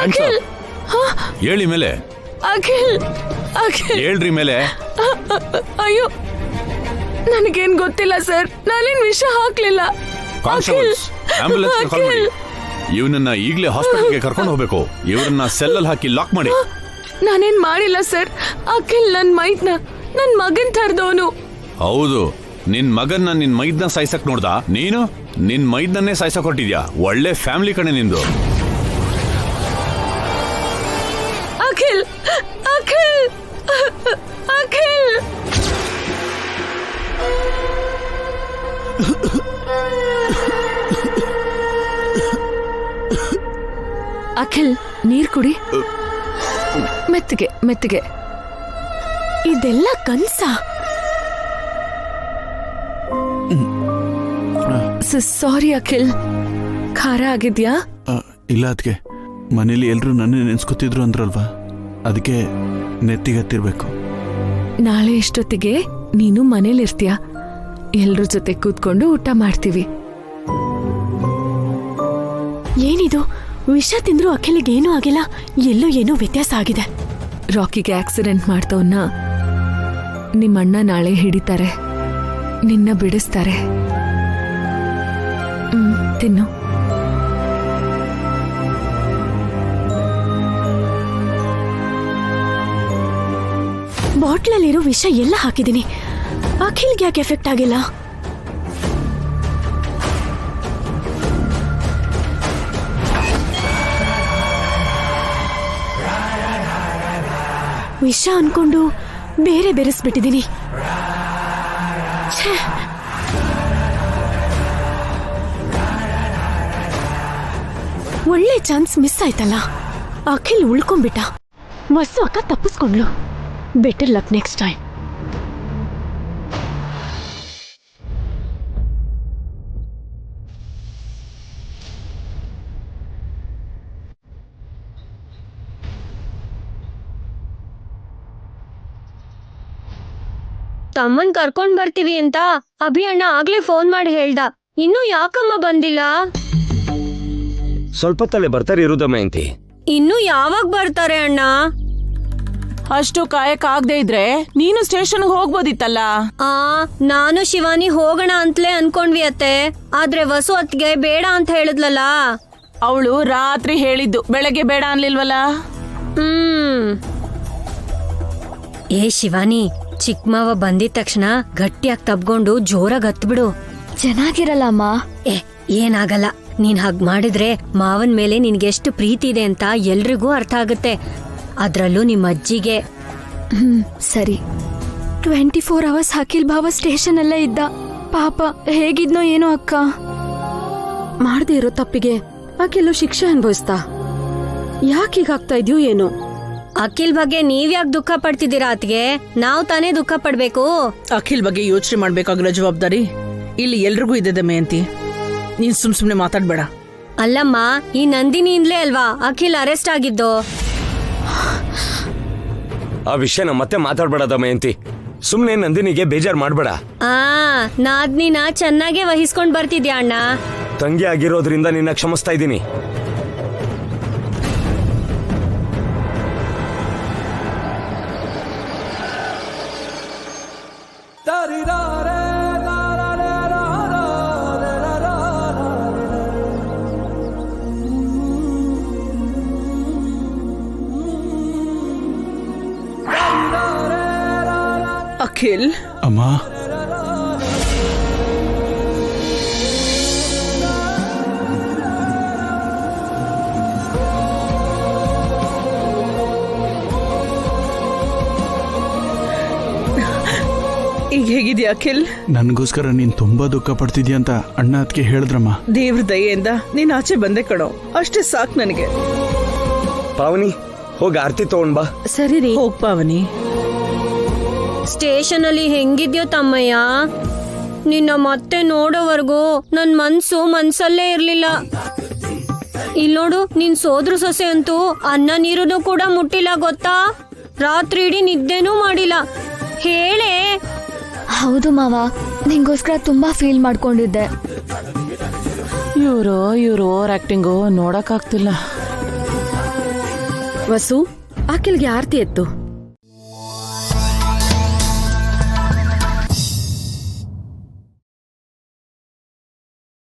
ಅಖಿಲ್ ಹೇಳಿ ಮೇಲೆ. ಅಖಿಲ್ ಅಖಿಲ್ ಹೇಳ್ರಿ ಮೇಲೆ. ಅಯ್ಯೋ ನನಗೇನ್ ಗೊತ್ತಿಲ್ಲ ಸರ್, ನಾನೇನ್ ವಿಷ ಹಾಕ್ಲಿಲ್ಲ. ಕಾನ್ಸ್ಟೇಬಲ್ಸ್, ಆಂಬ್ಯುಲೆನ್ಸ್ ಕಾಲ್ ಮಾಡಿ. ಇವನನ್ನ ಈಗಲೇ ಹಾಸ್ಪಿಟಲ್ಗೆ ಕರ್ಕೊಂಡು ಹೋಗ್ಬೇಕು. ಇವ್ರನ್ನ ಸೆಲ್ಲಲ್ಲಿ ಹಾಕಿ ಲಾಕ್ ಮಾಡಿ. ನಾನೇನ್ ಮಾಡಿಲ್ಲ ಸರ್. ಅಖಿಲ್ ನನ್ ಮಗನ್ ತರದವನು. ಹೌದು, ನಿನ್ ಮಗನ್ನ ನಿನ್ ಮೈದ್ನ ಸಾಯ್ಸಕ್ ನೋಡ್ದ. ನೀನು ನಿನ್ ಮೈದ್ನನ್ನೇ ಸಾಯ್ಸಕ್ ಹೊಟ್ಟಿದ್ಯಾ. ಒಳ್ಳೆ ಫ್ಯಾಮಿಲಿ ಕಣೆ ನಿಂದು. ಅಖಿಲ್ ಅಖಿಲ್ ಅಖಿಲ್ ಅಖಿಲ್, ನೀರ್ ಕುಡಿ. ಮೆತ್ತಗೆ ಮೆತ್ತಗೆ. ಇದೆಲ್ಲ ಕನ್ಸ? ಸಾರಿ ಅಖಿಲ್, ಖಾರ ಆಗಿದ್ಯಾ? ಇಲ್ಲ ಅದಕ್ಕೆ ಮನೇಲಿ ಎಲ್ರು ನನ್ನ ನೆನ್ಸ್ಕೊತಿದ್ರು ಅಂದ್ರಲ್ವಾ, ಅದಕ್ಕೆ ನೆತ್ತಿಗತ್ತಿರ್ಬೇಕು. ನಾಳೆ ಇಷ್ಟೊತ್ತಿಗೆ ನೀನು ಮನೇಲಿರ್ತೀಯ. ಎಲ್ರ ಜೊತೆ ಕೂತ್ಕೊಂಡು ಊಟ ಮಾಡ್ತೀವಿ. ಏನಿದು, ವಿಷ ತಿಂದ್ರು ಅಖಿಲಿಗೆ ಏನೂ ಆಗಿಲ್ಲ. ಎಲ್ಲೋ ಏನೋ ವ್ಯತ್ಯಾಸ ಆಗಿದೆ. ರಾಕಿಗೆ ಆಕ್ಸಿಡೆಂಟ್ ಮಾಡ್ದವನ್ನ ನಿಮ್ಮಣ್ಣ ನಾಳೆ ಹಿಡಿತಾರೆ, ನಿನ್ನ ಬಿಡಿಸ್ತಾರೆ. ತಿನ್ನು. ಬಾಟ್ಲಲ್ಲಿರೋ ವಿಷ ಎಲ್ಲ ಹಾಕಿದ್ದೀನಿ. ಅಖಿಲ್ಗೆ ಯಾಕೆ ಎಫೆಕ್ಟ್ ಆಗಿಲ್ಲ? ವಿಷ ಅನ್ಕೊಂಡು ಬೇರೆ ಬೆರೆಸ್ಬಿಟ್ಟಿದ್ದೀನಿ. ಒಳ್ಳೆ ಚಾನ್ಸ್ ಮಿಸ್ ಆಯ್ತಲ್ಲ. ಅಖಿಲ್ ಉಳ್ಕೊಂಡ್ಬಿಟ್ಟ, ವಸು ಅಕ್ಕ ತಪ್ಪಿಸ್ಕೊಂಡ್ಲು. Better luck next time. ತಮ್ಮನ್ ಕರ್ಕೊಂಡ್ ಬರ್ತೀವಿ ಅಂತ ಅಭಿ ಅಣ್ಣ ಆಗ್ಲೇ ಫೋನ್ ಮಾಡಿ ಹೇಳ್ದ. ಇನ್ನು ಯಾಕಮ್ಮ ಬಂದಿಲ್ಲ? ಸ್ವಲ್ಪ ತಲೆ ಬರ್ತಾರೆ ಇರುದಮ್ಮ ಅಂತಿ. ಇನ್ನು ಯಾವಾಗ ಬರ್ತಾರೆ ಅಣ್ಣ? ಅಷ್ಟು ಕಾಯಕ್ ಆಗದೆ ಇದ್ರೆ ನೀನು ಸ್ಟೇಷನ್ಗೆ ಹೋಗ್ಬೋದಿತ್ತಲ್ಲ. ನಾನು ಶಿವಾನಿ ಹೋಗೋಣ ಅಂತಲೇ ಅನ್ಕೊಂಡ್ವಿ ಅತ್ತೆ. ಆದ್ರೆ ವಸು ಅತ್ಗೆ ಬೇಡ ಅಂತ ಹೇಳಿದ್ಲಲ್ಲ. ಅವಳು ರಾತ್ರಿ ಹೇಳಿದ್ದು, ಬೆಳಗ್ಗೆ ಬೇಡ ಅನ್ಲಿಲ್ವಲ್ಲ. ಏ ಶಿವಾನಿ, ಚಿಕ್ಕ ಮಾವ ಬಂದಿದ ತಕ್ಷಣ ಗಟ್ಟಿಯಾಗಿ ತಬ್ಕೊಂಡು ಜೋರಾಗಿ ಹತ್ಬಿಡು. ಚೆನ್ನಾಗಿರಲ್ಲ ಅಮ್ಮ. ಏನಾಗಲ್ಲ, ನೀನ್ ಹಾಗ್ ಮಾಡಿದ್ರೆ ಮಾವನ್ ಮೇಲೆ ನಿನ್ಗೆಷ್ಟು ಪ್ರೀತಿ ಇದೆ ಅಂತ ಎಲ್ರಿಗೂ ಅರ್ಥ ಆಗುತ್ತೆ. ಅದ್ರಲ್ಲೂ ನಿಮ್ಮ ಅಜ್ಜಿಗೆ. ಸರಿ. 24 hours ಅಖಿಲ್ ಭಾವ ಸ್ಟೇಷನ್ ಅಲ್ಲೇ ಇದ್ದ. ಪಾಪ ಹೇಗಿದ್ನೋ ಏನೋ ಅಕ್ಕ. ಮಾಡದೇ ಇರೋ ತಪ್ಪಿಗೆ ಅಖಿಲ್ ಶಿಕ್ಷೆ ಅನುಭವಿಸ್ತಾ. ಯಾಕೀಗಾಗ್ತಾ ಇದೆಯೋ ಏನೋ. ಅಖಿಲ್ ಬಗ್ಗೆ ನೀವ್ಯಾಕೆ ದುಃಖ ಪಡ್ತಿದ್ದೀರಾ ಅತ್ಗೆ? ನಾವ್ ತಾನೇ ದುಃಖ ಪಡ್ಬೇಕು. ಅಖಿಲ್ ಬಗ್ಗೆ ಯೋಚನೆ ಮಾಡ್ಬೇಕಾಗಿರೋ ಜವಾಬ್ದಾರಿ ಇಲ್ಲಿ ಎಲ್ರಿಗೂ ಇದೆ ಮೇಂತಿ. ನೀನ್ ಸುಮ್ನೆ ಮಾತಾಡ್ಬೇಡ. ಅಲ್ಲಮ್ಮ, ಈ ನಂದಿನಿಯಿಂದಲೇ ಅಲ್ವಾ ಅಖಿಲ್ ಅರೆಸ್ಟ್ ಆಗಿದ್ದು? ಆ ವಿಷಯನ ಮತ್ತೆ ಮಾತಾಡ್ಬೇಡ ದಮಯಂತಿ. ಸುಮ್ನೆ ನಂದಿನಿಗೆ ಬೇಜಾರ್ ಮಾಡ್ಬೇಡ. ನಾದ್ನಿನ ಚೆನ್ನಾಗೇ ವಹಿಸ್ಕೊಂಡ್ ಬರ್ತಿದ್ಯಾ ಅಣ್ಣ. ತಂಗಿ ಆಗಿರೋದ್ರಿಂದ ನಿನ್ನ ಕ್ಷಮಿಸ್ತಾ ಇದ್ದೀನಿ. ಅಖಿಲ್ ಅಮ್ಮ, ಈಗ ಹೇಗಿದ್ಯಾ ಅಖಿಲ್? ನನ್ಗೋಸ್ಕರ ನೀನ್ ತುಂಬಾ ದುಃಖ ಪಡ್ತಿದ್ಯಾ ಅಂತ ಅಣ್ಣ ಅದಕ್ಕೆ ಹೇಳಿದ್ರಮ್ಮ. ದೇವ್ರ ದಯೆಯಿಂದ ನೀನ್ ಆಚೆ ಬಂದೆ ಕಣೋ, ಅಷ್ಟೇ ಸಾಕ್ ನನಗೆ. ಪಾವನಿ, ಹೋಗಿ ಆರ್ತಿ ತಗೊಂಡ್ ಬಾ. ಸರಿ ರೀ. ಹೋಗ್ ಪಾವನಿ. ಸ್ಟೇಷನ್ ಅಲ್ಲಿ ಹೆಂಗಿದ್ಯೋ ತಮ್ಮಯ್ಯ? ನಿನ್ನ ಮತ್ತೆ ನೋಡೋವರೆಗೂ ನನ್ ಮನ್ಸಲ್ಲೇ ಇರ್ಲಿಲ್ಲ. ಇಲ್ನೋಡು, ನಿನ್ ಸೋದ್ರ ಸೊಸೆ ಅಂತೂ ಅನ್ನ ನೀರನ್ನು ಕೂಡ ಮುಟ್ಟಿಲ್ಲ ಗೊತ್ತಾ? ರಾತ್ರಿ ಇಡೀ ನಿದ್ದೆನೂ ಮಾಡಿಲ್ಲ. ಹೇಳೇ. ಹೌದು ಮಾವ, ನಿಂಗೋಸ್ಕರ ತುಂಬಾ ಫೀಲ್ ಮಾಡ್ಕೊಂಡಿದ್ದೆ. ಇವ್ರು ಓವರ್ ಆಕ್ಟಿಂಗು ನೋಡಕ್ ಆಗ್ತಿಲ್ಲ. ವಸು ಆಕೆಲ್ಗೆ ಆರ್ತಿ ಎತ್ತು.